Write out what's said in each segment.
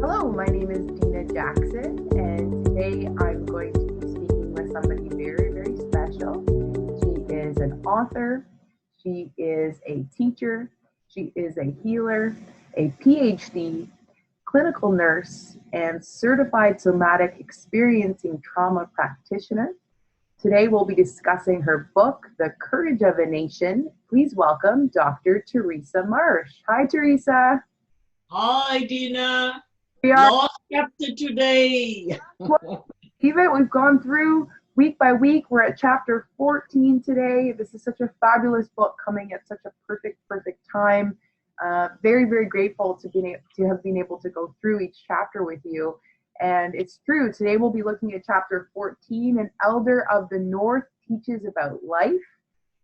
Hello, my name is Dina Jackson, and today I'm going to be speaking with somebody very, very special. She is an author, she is a teacher, she is a healer, a PhD, clinical nurse, and certified somatic experiencing trauma practitioner. Today we'll be discussing her book, The Courage of a Nation. Please welcome Dr. Theresa Marsh. Hi, Teresa. Hi, Dina. We are Last chapter today. Even we've gone through week by week. We're at chapter 14 today. This is such a fabulous book coming at such a perfect time. Very, very grateful to have been able to go through each chapter with you. And it's true, today we'll be looking at chapter 14, An Elder of the North Teaches About Life.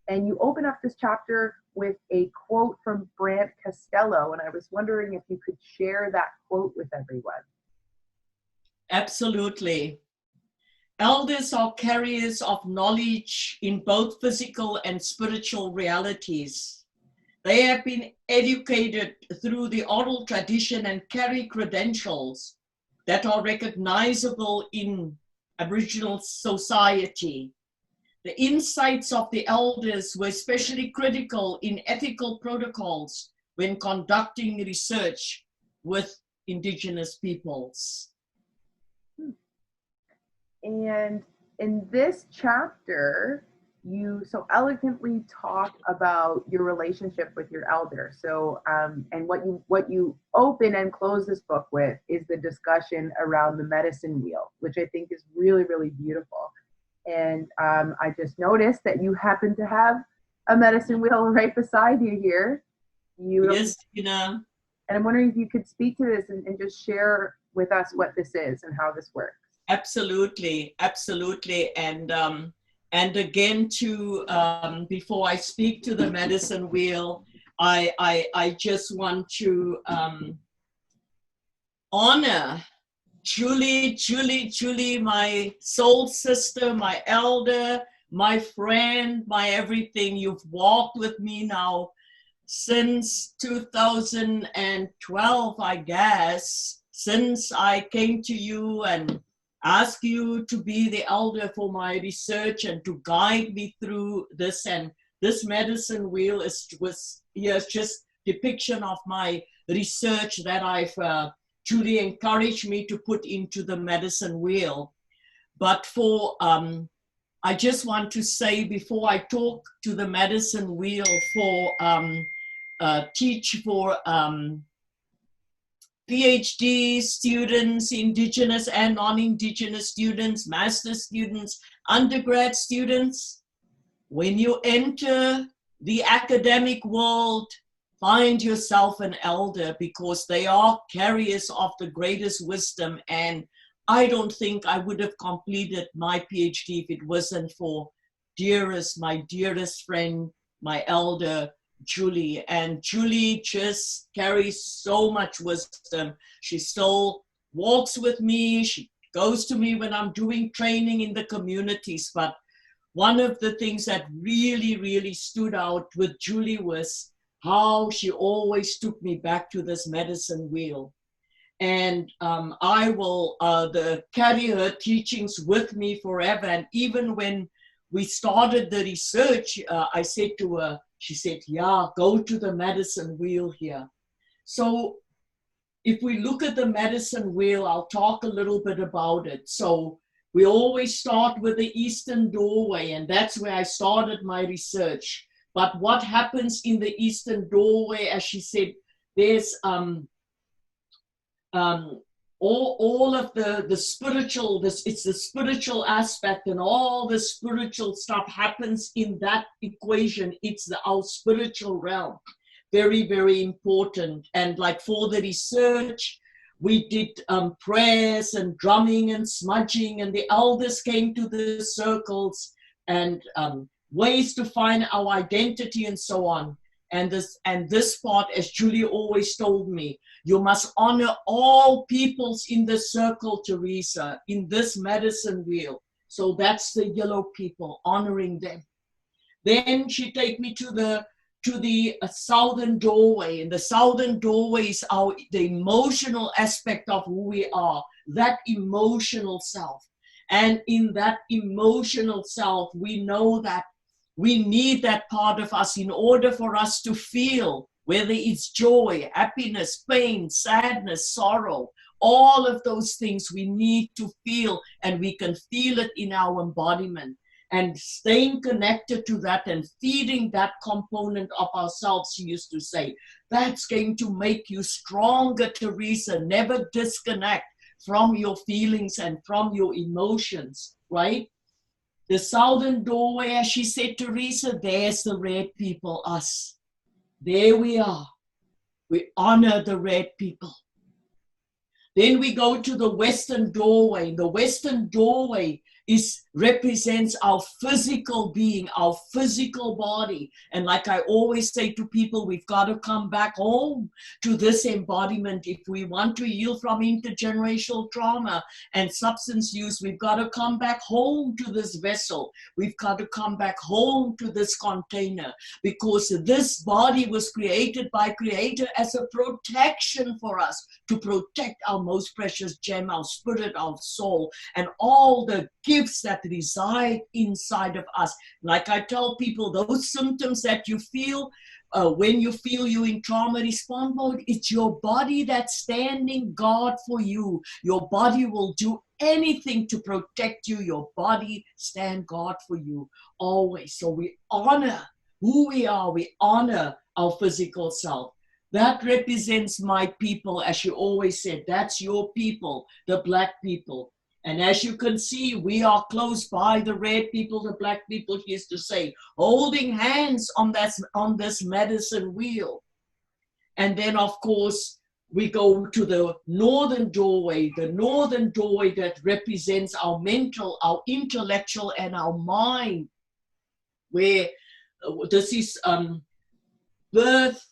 And you open up this chapter with a quote from Brant Castellano, and I was wondering if you could share that quote with everyone. Absolutely. Elders are carriers of knowledge in both physical and spiritual realities. They have been educated through the oral tradition and carry credentials that are recognizable in Aboriginal society. The insights of the elders were especially critical in ethical protocols when conducting research with Indigenous peoples. And in this chapter, you so elegantly talk about your relationship with your elder. So, and what you open and close this book with is the discussion around the Madison Wheel, which I think is really, really beautiful. And I just noticed that you happen to have a Madison Wheel right beside you here. Yes, And I'm wondering if you could speak to this and just share with us what this is and how this works. Absolutely. And again, before I speak to the Madison Wheel, I just want to honor Julie, my soul sister, my elder, my friend, my everything. You've walked with me now since 2012, I guess, since I came to you and asked you to be the elder for my research and to guide me through this. And this Madison Wheel was just depiction of my research that I've Julie encouraged me to put into the Madison Wheel. But I just want to say before I talk to the Madison Wheel teach for PhD students, Indigenous and non-Indigenous students, master students, undergrad students, when you enter the academic world, find yourself an elder, because they are carriers of the greatest wisdom. And I don't think I would have completed my PhD if it wasn't for my dearest friend, my elder, Julie. And Julie just carries so much wisdom. She still walks with me. She goes to me when I'm doing training in the communities. But one of the things that really, really stood out with Julie was how she always took me back to this Madison Wheel. And I will carry her teachings with me forever. And even when we started the research, I said to her, she said, yeah, go to the Madison Wheel here. So if we look at the Madison Wheel, I'll talk a little bit about it. So we always start with the eastern doorway, and that's where I started my research. But what happens in the eastern doorway, as she said, there's all of the spiritual, it's the spiritual aspect, and all the spiritual stuff happens in that equation. It's our spiritual realm. Very, very important. And like for the research, we did prayers and drumming and smudging, and the elders came to the circles, and ways to find our identity and so on. And this part, as Julie always told me, you must honor all peoples in the circle, Teresa, in this Madison Wheel. So that's the yellow people, honoring them. Then she take me to to the southern doorway. And the southern doorway is the emotional aspect of who we are, that emotional self. And in that emotional self, we know that we need that part of us in order for us to feel, whether it's joy, happiness, pain, sadness, sorrow, all of those things we need to feel, and we can feel it in our embodiment. And staying connected to that and feeding that component of ourselves, she used to say, that's going to make you stronger, Teresa. Never disconnect from your feelings and from your emotions, right? The southern doorway, as she said, Teresa, there's the red people, us. There we are. We honor the red people. Then we go to the western doorway. The western doorway represents our physical being, our physical body. And like I always say to people, we've got to come back home to this embodiment. If we want to heal from intergenerational trauma and substance use, we've got to come back home to this vessel. We've got to come back home to this container, because this body was created by Creator as a protection for us, to protect our most precious gem, our spirit, our soul, and all the gifts that reside inside of us. Like I tell people, those symptoms that you feel when you feel you in trauma response mode, it's your body that's standing guard for you. Your body will do anything to protect you. Your body stand guard for you always. So we honor who we are. We honor our physical self. That represents my people, as you always said. That's your people, the Black people. And as you can see, we are close by the red people, the Black people, he used to say, holding hands on this Madison Wheel. And then, of course, we go to the northern doorway that represents our mental, our intellectual, and our mind, where this is birth,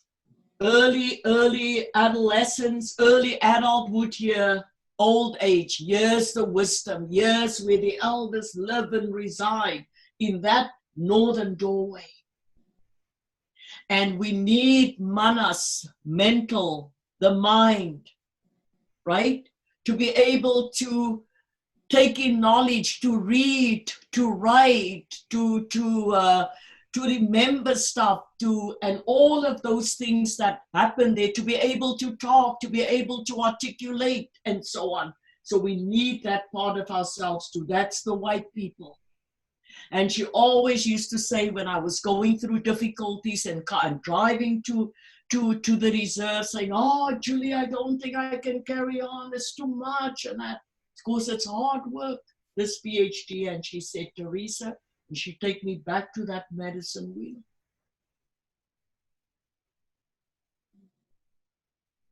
early adolescence, early adulthood here, old age, years the wisdom, years where the elders live and reside in that northern doorway. And we need manas, mental, the mind, right? To be able to take in knowledge, to read, to write, to remember stuff, and all of those things that happen there, to be able to talk, to be able to articulate, and so on. So we need that part of ourselves too. That's the white people. And she always used to say, when I was going through difficulties and driving to the reserve, saying, oh, Julie, I don't think I can carry on. It's too much. And that, of course, it's hard work, this PhD. And she said, Teresa, and she'd take me back to that Madison Wheel.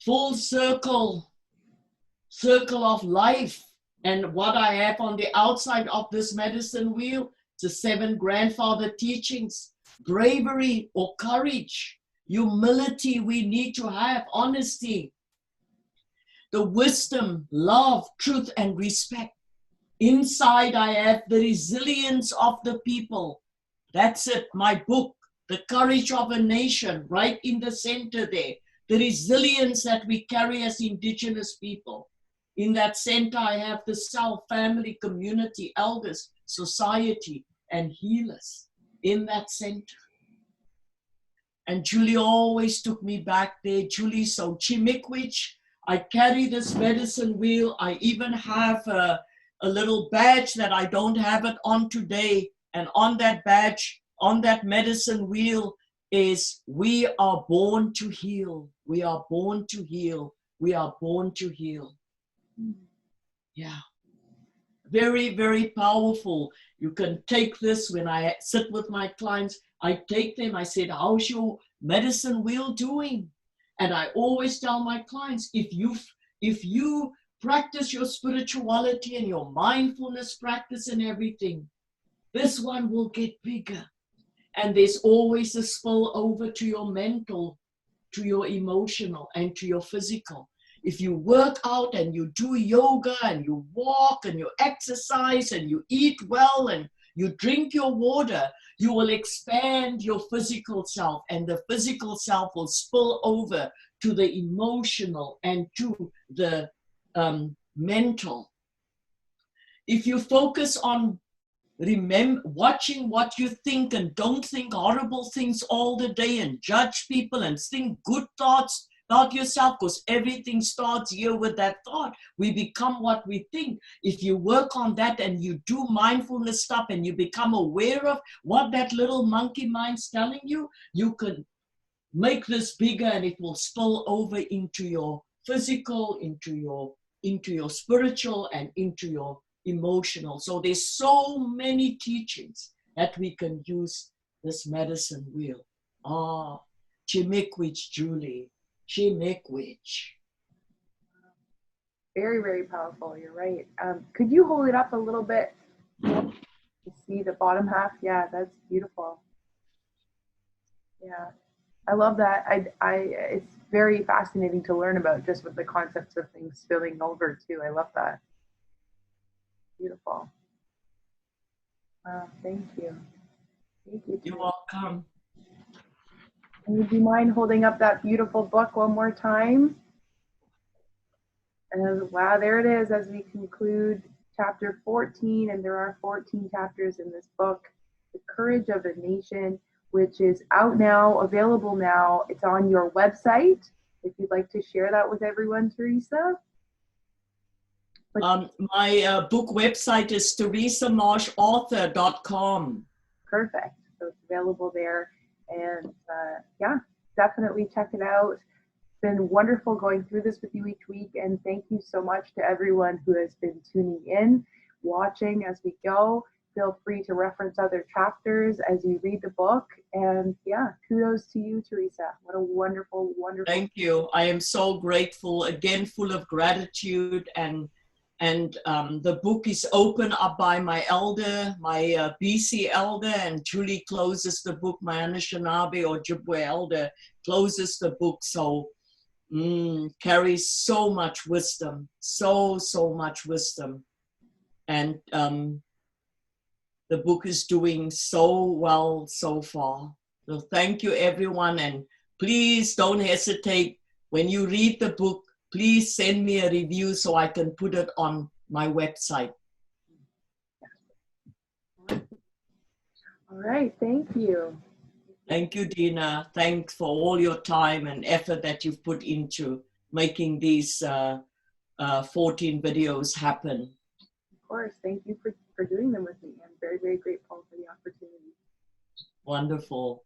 Full circle of life. And what I have on the outside of this Madison Wheel, the 7 grandfather teachings: bravery or courage, humility we need to have, honesty, the wisdom, love, truth, and respect. Inside I have the resilience of the people. That's it, my book, The Courage of a Nation, right in the center there. The resilience that we carry as Indigenous people. In that center I have the self, family, community, elders, society, and healers in that center. And Julie always took me back there. Julie, so Chimikwich, I carry this Madison Wheel. I even have a little badge that I don't have it on today. And on that badge, on that Madison Wheel is, we are born to heal. We are born to heal. We are born to heal. Yeah. Very, very powerful. You can take this when I sit with my clients. I take them, I said, how's your Madison Wheel doing? And I always tell my clients, if you practice your spirituality and your mindfulness practice and everything, this one will get bigger. And there's always a spill over to your mental, to your emotional, and to your physical. If you work out and you do yoga and you walk and you exercise and you eat well and You drink your water, you will expand your physical self, and the physical self will spill over to the emotional and to the mental. If you focus on watching what you think and don't think horrible things all the day and judge people and think good thoughts about yourself, because everything starts here with that thought. We become what we think. If you work on that and you do mindfulness stuff and you become aware of what that little monkey mind's telling you, you can make this bigger and it will spill over into your physical, into your spiritual, and into your emotional. So there's so many teachings that we can use this medicine wheel. Chimikwich, Julie. Chimikwich. Very, very powerful. You're right. Could you hold it up a little bit to see the bottom half? Yeah, that's beautiful. Yeah, I love that. It's very fascinating to learn about, just with the concepts of things spilling over too. I love that. Beautiful. Thank you. Thank you. You're welcome. And would you mind holding up that beautiful book one more time? And wow, there it is as we conclude chapter 14, and there are 14 chapters in this book, The Courage of a Nation, which is out now, available now. It's on your website, if you'd like to share that with everyone, Teresa. My book website is theresamarshauthor.com. Perfect. So it's available there. And yeah, definitely check it out. It's been wonderful going through this with you each week. And thank you so much to everyone who has been tuning in, watching as we go. Feel free to reference other chapters as you read the book. And yeah, kudos to you, Teresa. What a wonderful, wonderful. Thank you. I am so grateful, again, full of gratitude. And the book is opened up by my elder, my BC elder, and Julie closes the book. My Anishinaabe or Ojibwe elder closes the book. So carries so much wisdom, so much wisdom. And the book is doing so well so far. So thank you, everyone. And please don't hesitate. When you read the book, please send me a review so I can put it on my website. All right, thank you. Thank you, Dina. Thanks for all your time and effort that you've put into making these 14 videos happen. Of course, thank you for doing them with me. I'm very, very grateful for the opportunity. Wonderful.